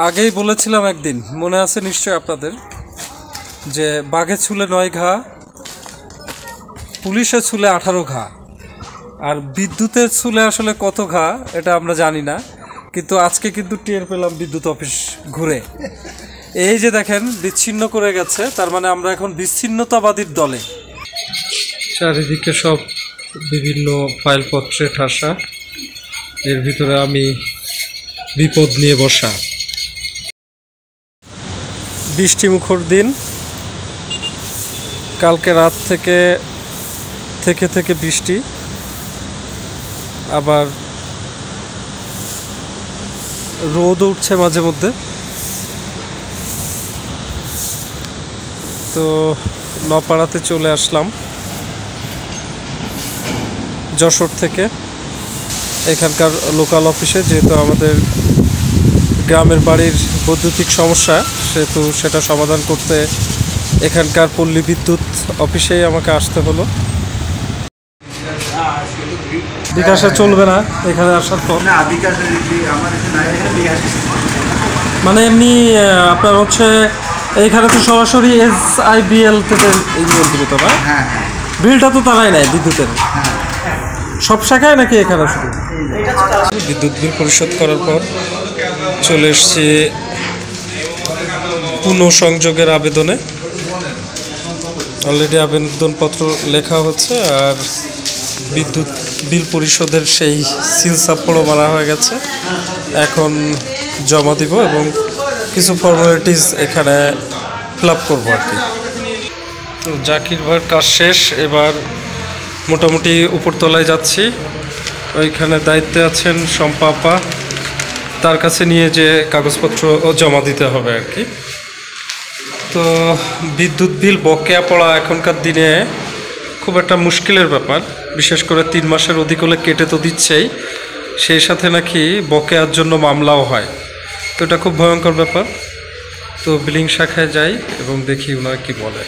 আগেই বলেছিলাম একদিন, মনে আছে নিশ্চয় আপনাদের, যে বাঘে ছুলে 9 ঘা, পুলিশে ছুলে 18 ঘা, আর বিদ্যুতের ছুলে আসলে কত ঘা এটা আমরা জানি না। কিন্তু আজকে কিন্তু টের পেলাম বিদ্যুৎ অফিস ঘুরে, এই যে দেখেন বিচ্ছিন্ন করে গেছে, তার মানে আমরা এখন বিচ্ছিন্নতাবাদীর দলে। চারিদিকে সব বিভিন্ন ফাইলপত্রে ঠাসা, এর ভিতরে আমি বিপদ নিয়ে বসা। বৃষ্টিমুখর দিন, কালকে রাত থেকে থেকে বৃষ্টি, আবার রোদ উঠছে মাঝে মধ্যে। তো নপাড়াতে চলে আসলাম যশোর থেকে, এখানকার লোকাল অফিসে, যেহেতু আমাদের গ্রামের বাড়ির বৈদ্যুতিক সমস্যা, সেহেতু সেটা সমাধান করতে এখানকার পল্লী বিদ্যুৎ অফিসেই আমাকে আসতে হলো। বিকাশে চলবে না এখানে আসার পর, মানে এমনি আপনার হচ্ছে এইখানে তো সরাসরি SIBL থেকে নিয়ন্ত্রিত না, বিলটা তো তারাই নেয় বিদ্যুতের সব শাখায় নাকি এখানে শুধু? বিদ্যুৎ বিল পরিশোধ করার পর চলে এসেছি পুনঃসংযোগের আবেদনে। অলরেডি আবেদনপত্র লেখা হচ্ছে, আর বিদ্যুৎ বিল পরিশোধের সেই সিল সাপড়ও মারা হয়ে গেছে। এখন জমা দিব এবং কিছু ফর্মালিটিস এখানে ফিল আপ করবো আর কি। তো জাকির ভাইয়ের কাজ শেষ, এবার মোটামুটি উপরতলায় যাচ্ছি। ওইখানে দায়িত্বে আছেন শম্পা আপা, তার কাছে নিয়ে যে কাগজপত্র জমা দিতে হবে আর কি। তো বিদ্যুৎ বিল বকেয়া পড়া এখনকার দিনে খুব একটা মুশকিলের ব্যাপার, বিশেষ করে 3 মাসের অধিক হলে কেটে তো দিচ্ছেই, সেই সাথে নাকি বকেয়ার জন্য মামলাও হয়। তো এটা খুব ভয়ঙ্কর ব্যাপার। তো বিলিং শাখায় যাই এবং দেখি ওনারা কি বলে।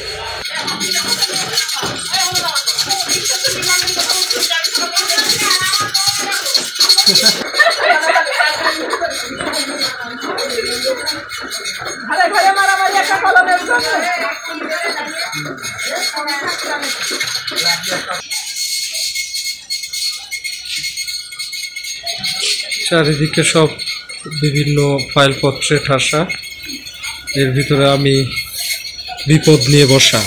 চারিদিকে সব বিভিন্ন ফাইলপত্রে ঠাসা, এর ভিতরে আমি বিপদ নিয়ে বসা।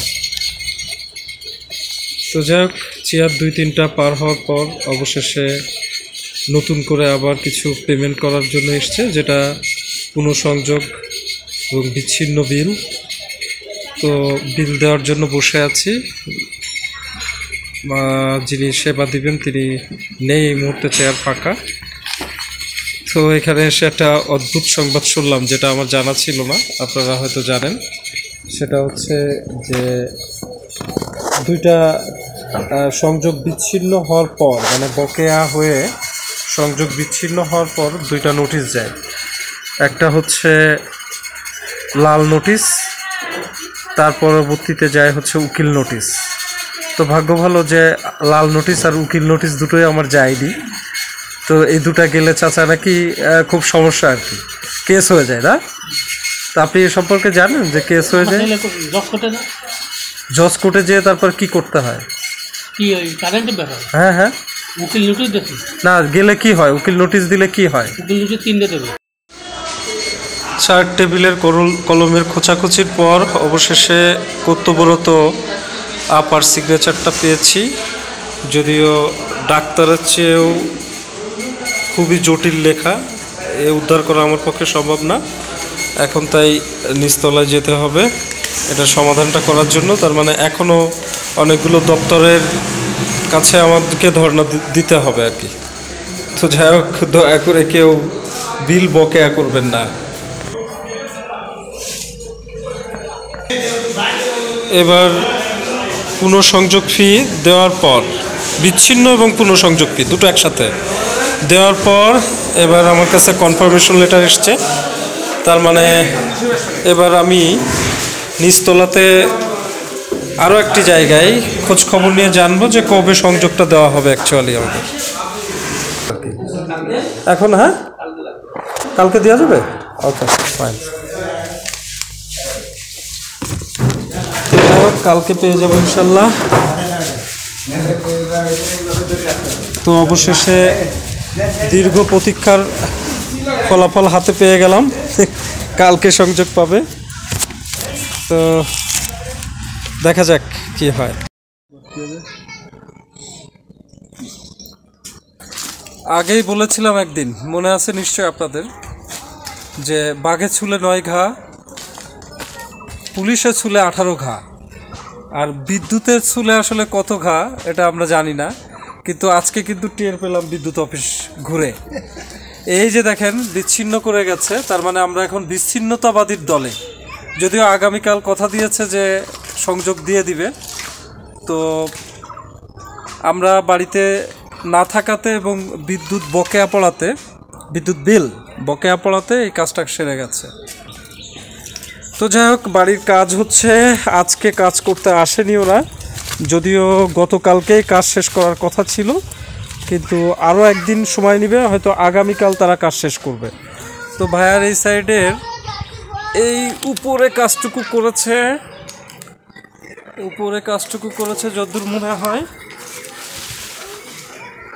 তো যাই হোক, চেয়ার 2-3টা পার হওয়ার পর অবশেষে নতুন করে আবার কিছু পেমেন্ট করার জন্য এসছে, যেটা পুনঃসংযোগ এবং বিচ্ছিন্ন বিল। তো বিল দেওয়ার জন্য বসে আছি, যিনি সেবা দিবেন তিনি নেই এই মুহূর্তে, চেয়ার ফাঁকা। তো এখানে এসে একটা অদ্ভুত সংবাদ শুনলাম, যেটা আমার জানা ছিল না, আপনারা হয়তো জানেন। সেটা হচ্ছে যে 2টা সংযোগ বিচ্ছিন্ন হওয়ার পর, মানে বকেয়া হয়ে সংযোগ বিচ্ছিন্ন হওয়ার পর 2টা নোটিশ যায়। একটা হচ্ছে লাল নোটিশ, তার পরবর্তীতে যায় হচ্ছে উকিল নোটিশ। তো ভাগ্য ভালো যে লাল নোটিশ আর উকিল নোটিশ দুটোই আমার যায়নি। তো এই 2টা গেলে চাচা নাকি খুব সমস্যা আর কি, কেস হয়ে যায় না? তো আপনি এ সম্পর্কে জানেন যে কেস হয়ে যায়? জজ কোর্টে যেয়ে তারপর কি করতে হয়? হ্যাঁ হ্যাঁ, উকিল নোটিশ দেখি না গেলে কি হয়, উকিল নোটিশ দিলে কি হয়? উকিল নোটিশ 3টা দেবে। চার টেবিলের কলমের খোঁচাখুচির পর অবশেষে কর্তব্যরত আপার সিগনেচারটা পেয়েছি, যদিও ডাক্তারের চেয়েও খুবই জটিল লেখা, এ উদ্ধার করা আমার পক্ষে সম্ভব না। এখন তাই নিচতলায় যেতে হবে এটা সমাধানটা করার জন্য। তার মানে এখনও অনেকগুলো দপ্তরের কাছে আমাদেরকে ধর্ণা দিতে হবে আর কি। তো যাই হোক, দয়া করে কেউ বিল বকেয়া করবেন না। এবার পুনঃসংযোগ ফি দেওয়ার পর, বিচ্ছিন্ন এবং পুনঃসংযোগ ফি দুটো একসাথে দেওয়ার পর এবার আমার কাছে কনফার্মেশন লেটার এসছে। তার মানে এবার আমি নিচতলাতে আরও একটি জায়গায় খোঁজ খবর নিয়ে জানবো যে কবে সংযোগটা দেওয়া হবে অ্যাকচুয়ালি আমাকে। এখন হ্যাঁ কালকে দেওয়া যাবে ওকে ফাইন কালকে পেয়ে যাবো ইনশাল্লাহ তো অবশেষে দীর্ঘ প্রতীক্ষার ফলাফল হাতে পেয়ে গেলাম কালকে সংযোগ পাবে তো দেখা যাক কি হয় আগেই বলেছিলাম একদিন মনে আছে নিশ্চয় আপনাদের যে বাঘে ছুলে 9 ঘা পুলিশে ছুলে 18 ঘা আর বিদ্যুতের ছুলে আসলে কত ঘা এটা আমরা জানি না কিন্তু আজকে কিন্তু টের পেলাম বিদ্যুৎ অফিস ঘুরে এই যে দেখেন বিচ্ছিন্ন করে গেছে তার মানে আমরা এখন বিচ্ছিন্নতাবাদীর দলে যদিও আগামীকাল কথা দিয়েছে যে সংযোগ দিয়ে দিবে তো আমরা বাড়িতে না থাকাতে এবং বিদ্যুৎ বকেয়া পড়াতে বিদ্যুৎ বিল বকেয়া পড়াতে এই কাজটা সেরে গেছে তো যাই হোক বাড়ির কাজ হচ্ছে আজকে কাজ করতে আসেনি ওরা যদিও গতকালকেই কাজ শেষ করার কথা ছিল কিন্তু আরও একদিন সময় নেবে হয়তো আগামীকাল তারা কাজ শেষ করবে তো ভাইয়ার এই সাইডের এই উপরে কাজটুকু করেছে যতদূর মনে হয়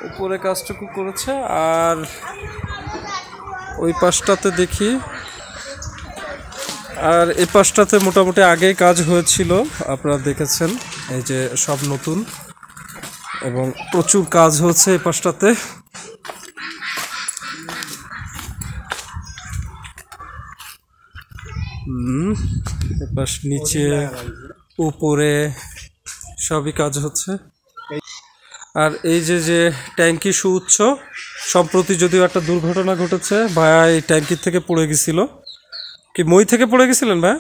উপরে কাজটুকু করেছে আর ওই পাশটাতে দেখি আর এই পাশটাতে মোটামুটি আগেই কাজ হয়েছিল আপনারা দেখেছেন এই যে সব নতুন এবং প্রচুর কাজ হচ্ছে এই পাশটাতে এই পাশ নিচে উপরে সবই কাজ হচ্ছে আর এই যে ট্যাঙ্কি সুউচ্চ সম্প্রতি যদিও একটা দুর্ঘটনা ঘটেছে ভাইয়া এই ট্যাঙ্কির থেকে পড়ে গেছিল কি মই থেকে পড়ে গেছিলেন ভাই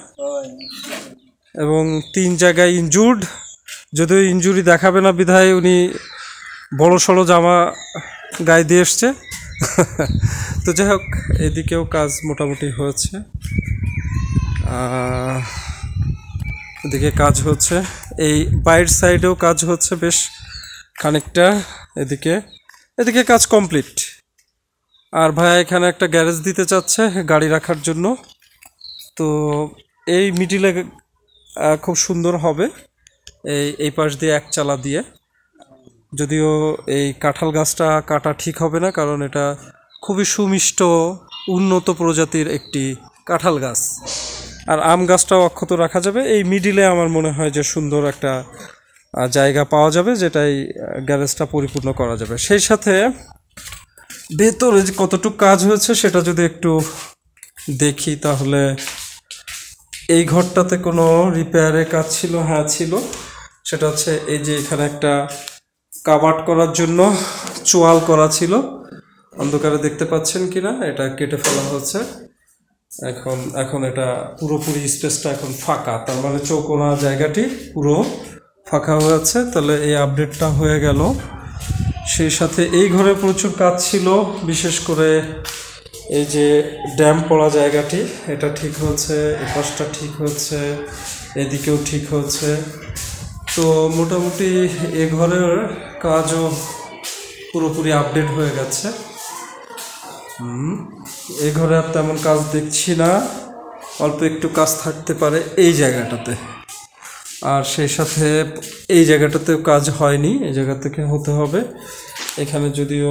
এবং 3 জায়গায় ইনজুর্ড যদিও ইনজুরি দেখাবে না বিধায় উনি বড় সড়ো জামা গায়ে দিয়ে এসছে তো যাই হোক এদিকেও কাজ মোটামুটি হয়েছে এদিকে কাজ হচ্ছে এই বাইরের সাইডেও কাজ হচ্ছে বেশ খানিকটা এদিকে কাজ কমপ্লিট আর ভাইয়া এখানে একটা গ্যারেজ দিতে চাচ্ছে গাড়ি রাখার জন্য তো এই মিডিলে খুব সুন্দর হবে এই পাশ দিয়ে এক চালা দিয়ে যদিও এই কাঁঠাল গাছটা কাটা ঠিক হবে না কারণ এটা খুবই সুমিষ্ট উন্নত প্রজাতির একটি কাঁঠাল গাছ আর আম গাছটাও অক্ষত রাখা যাবে এই মিডিলে আমার মনে হয় যে সুন্দর একটা জায়গা পাওয়া যাবে যেটাই গ্যারেজটা পরিপূর্ণ করা যাবে সেই সাথে ভেতরে যে কতটুকু কাজ হয়েছে সেটা যদি একটু দেখি তাহলে এই ঘরটাতে কোনো রিপেয়ারের কাজ ছিল হ্যাঁ ছিল সেটা হচ্ছে এই যে এখানে একটা কাভার্ড করার জন্য চোয়াল করা ছিল অন্ধকারে দেখতে পাচ্ছেন কিনা এটা কেটে ফেলা হচ্ছে এখন এটা পুরোপুরি স্পেসটা এখন ফাঁকা তার মানে চৌকোনা জায়গাটি পুরো ফাঁকা হয়েছে তাহলে এই আপডেটটা হয়ে গেল সেই সাথে এই ঘরে প্রচুর কাজ ছিল বিশেষ করে এই যে ড্যাম পড়া জায়গাটি এটা ঠিক হচ্ছে এই পাশটা ঠিক হচ্ছে এদিকেও ঠিক হচ্ছে তো মোটামুটি এ ঘরের কাজও পুরোপুরি আপডেট হয়ে গেছে এই ঘরে আর তেমন কাজ দেখছি না অল্প একটু কাজ থাকতে পারে এই জায়গাটাতে আর সেই সাথে এই জায়গাটাতেও কাজ হয়নি এই জায়গা থেকে হতে হবে এখানে যদিও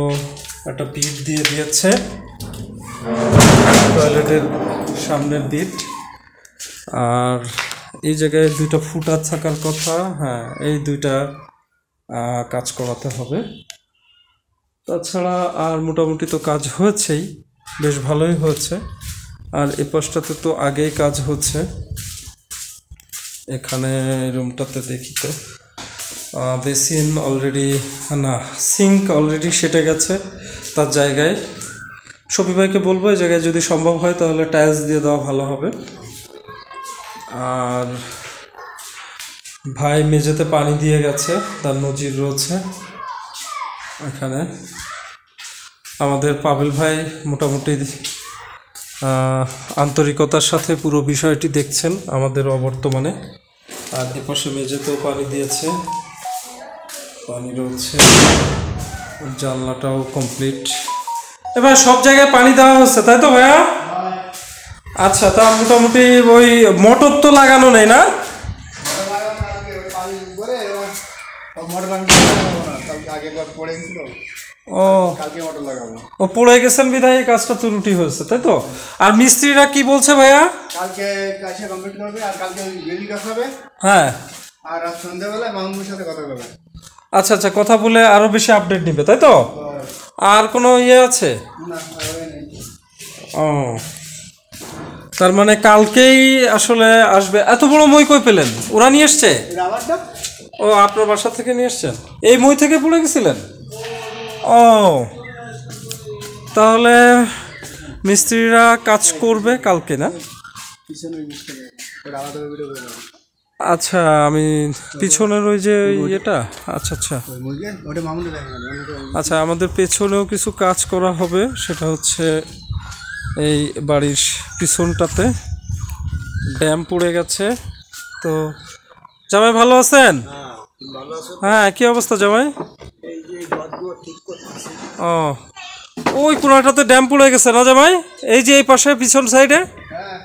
একটা বিট দিয়ে দিয়েছে টয়লেটের সামনের বিট আর এই জায়গায় 2টা ফুটার থাকার কথা হ্যাঁ এই 2টা কাজ করাতে হবে তাছাড়া আর মোটামুটি তো কাজ হয়েছেই বেশ ভালোই হয়েছে আর এই পাশটাতে তো আগেই কাজ হচ্ছে এখানে রুমটাতে দেখি তো বেসিন অলরেডি না সিঙ্ক অলরেডি সেটে গেছে তার জায়গায় শফি ভাইকে বলবো এই জায়গায় যদি সম্ভব হয় তাহলে টাইলস দিয়ে দেওয়া ভালো হবে আর ভাই মেঝেতে পানি দিয়ে গেছে তার নজির রয়েছে এখানে আমাদের পাবেল ভাই মোটামুটি আন্তরিকতার সাথে পুরো বিষয়টি দেখছেন আমাদের অবর্তমানে আর এপাশে মেঝেতেও পানি দিয়েছে পানি রয়েছে জানলাটাও কমপ্লিট। এবার সব জায়গায় পানি দেওয়া হচ্ছে তাই তো ভাইয়া? আচ্ছা, তা মোটামুটি ওই মোটর তো লাগানো নেই না? ও ও পড়ে গেছেন বিধায় এই কাজটা ত্রুটি হয়েছে তাই তো। আর মিস্ত্রিরা কি বলছে ভাইয়া? কালকে কাজটা কমপ্লিট করবে আর কালকে বেলি হবে। হ্যাঁ, আর আজ সন্ধ্যাবেলায় মামুর সাথে কথা বলবে। আচ্ছা আচ্ছা, কথা বলে আরো বেশি আপডেট নিবে তাই তো। আর কোনো ইয়ে আছে? না নেই। ও, তার মানে কালকেই আসলে আসবে। এত বড় মই কই পেলেন? ওরা নিয়ে এসছে? রাবারটা ও, আপনার বাসা থেকে নিয়ে এসছেন? এই মই থেকে পড়ে গেছিলেন? ও, তাহলে মিস্ত্রিরা কাজ করবে কালকে না? পিছনে রাবারটা ভিডিও করে দাও। আচ্ছা, আমি পিছনের ওই যে ইয়েটা, আচ্ছা আচ্ছা ওই মুরগি ওটা মামুনটা দেখেন। আচ্ছা, আমাদের পেছনেও কিছু কাজ করা হবে। সেটা হচ্ছে এই বাড়ির পিছনটাতে ড্যাম পড়ে গেছে। তো জামাই ভালো আছেন? ভালো আছে। হ্যাঁ, কি অবস্থা জামাই? এই যে ঘরগুলো ঠিক করতেছে। ও, ওই কোনাটাতে ড্যাম পড়ে গেছে না জামাই? এই যে এই পাশে পিছন সাইডে। হ্যাঁ,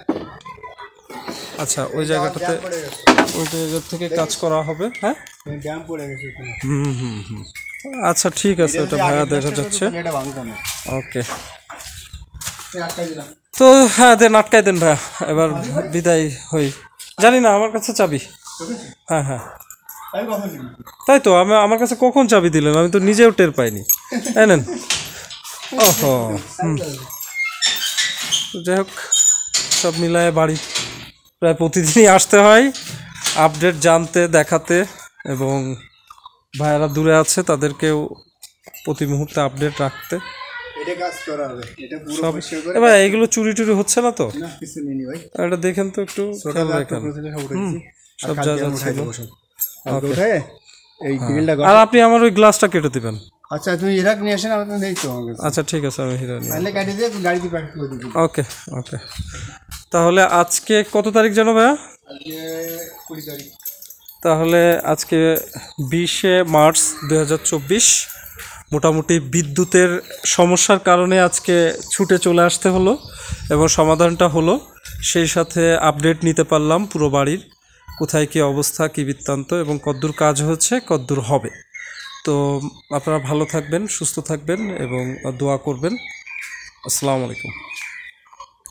আচ্ছা, ওই জায়গাটাতে পড়ে গেছে। ওই জায়গা থেকে কাজ করা হবে। হ্যাঁ, ড্যাম পড়ে গেছে ওখানে। হুম। আচ্ছা, ঠিক আছে, ওটা ভাড়া দেখা যাচ্ছে। এটা ভাঙতো না। ওকে, আটকাই দিলাম। তো হ্যাঁ, দেন আটকাই দেন ভাইয়া, এবার বিদায় হই। জানি না, আমার কাছে চাবি। হ্যাঁ হ্যাঁ, আমি কখন দিবি? তাই তো। আমার কাছে কখন চাবি দিলেন? আমি তো নিজেও টের পাইনি। নেন। ওহো, যাই হোক, সব মিলায় বাড়ি প্রায় প্রতিদিনই আসতে হয় আপডেট জানতে, দেখাতে, এবং ভাইয়ারা দূরে আছে তাদেরকেও প্রতি মুহূর্তে আপডেট রাখতে। এটা কাজ করা হবে। এটা পুরো সব পরিষ্কার করে। এবার এইগুলো চুরি টুরি হচ্ছে না তো? না, কিছু নেই ভাই। এটা দেখেন তো একটু, খেয়াল রাখেন। সব যা যা ছিল। উঠে এই গ্রিলটা। আর আপনি আমার ওই গ্লাসটা কেটে দিবেন। আচ্ছা, তুমি ইরাক নিয়ে আসেন, আমি নেই তো আমার কাছে। আচ্ছা, ঠিক আছে, আমি হিরো নিয়ে। তাহলে কাটি দিয়ে গাড়িতে প্যাক করে দিবি। ওকে ওকে, তাহলে আজকে কত তারিখ জানো ভাইয়া? আজকে 20 তারিখ। তাহলে আজকে 20শে মার্চ 2024। মোটামুটি বিদ্যুতের সমস্যার কারণে আজকে ছুটে চলে আসতে হলো এবং সমাধানটা হলো। সেই সাথে আপডেট নিতে পারলাম পুরো বাড়ির, কোথায় কী অবস্থা, কী বৃত্তান্ত, এবং কদ্দূর কাজ হচ্ছে, কদ্দূর হবে। তো আপনারা ভালো থাকবেন, সুস্থ থাকবেন এবং দোয়া করবেন। আসসালামু আলাইকুম।